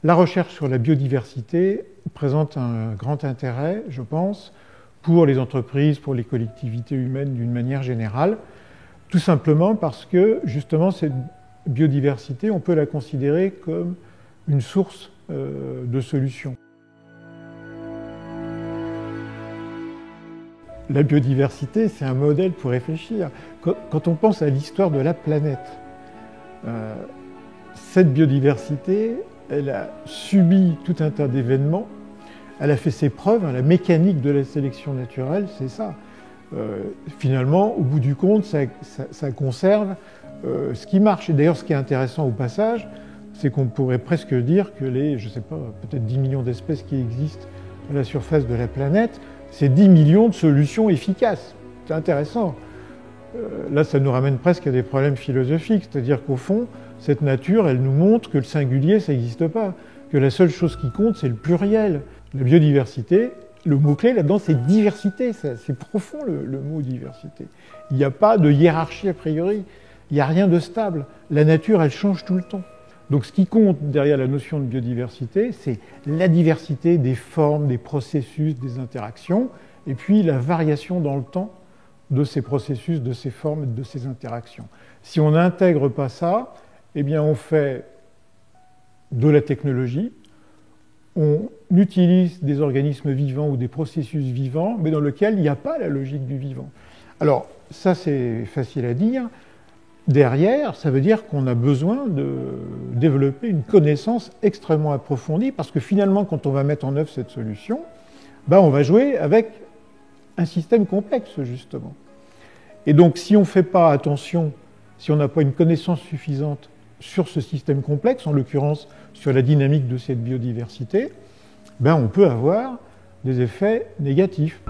La recherche sur la biodiversité présente un grand intérêt, je pense, pour les entreprises, pour les collectivités humaines d'une manière générale, tout simplement parce que, justement, cette biodiversité, on peut la considérer comme une source de solutions. La biodiversité, c'est un modèle pour réfléchir. Quand on pense à l'histoire de la planète, cette biodiversité, elle a subi tout un tas d'événements, elle a fait ses preuves, la mécanique de la sélection naturelle, c'est ça. Finalement, au bout du compte, ça conserve ce qui marche. Et d'ailleurs, ce qui est intéressant au passage, c'est qu'on pourrait presque dire que les, je sais pas, peut-être 10 millions d'espèces qui existent à la surface de la planète, c'est 10 millions de solutions efficaces. C'est intéressant. Là, ça nous ramène presque à des problèmes philosophiques, c'est-à-dire qu'au fond, cette nature, elle nous montre que le singulier, ça n'existe pas, que la seule chose qui compte, c'est le pluriel. La biodiversité, le mot-clé là-dedans, c'est diversité, c'est profond le mot diversité. Il n'y a pas de hiérarchie a priori, il n'y a rien de stable. La nature, elle change tout le temps. Donc ce qui compte derrière la notion de biodiversité, c'est la diversité des formes, des processus, des interactions, et puis la variation dans le temps de ces processus, de ces formes et de ces interactions. Si on n'intègre pas ça, eh bien on fait de la technologie, on utilise des organismes vivants ou des processus vivants, mais dans lesquels il n'y a pas la logique du vivant. Alors ça c'est facile à dire. Derrière, ça veut dire qu'on a besoin de développer une connaissance extrêmement approfondie, parce que finalement, quand on va mettre en œuvre cette solution, on va jouer avec un système complexe, justement. Et donc, si on ne fait pas attention, si on n'a pas une connaissance suffisante sur ce système complexe, en l'occurrence sur la dynamique de cette biodiversité, on peut avoir des effets négatifs.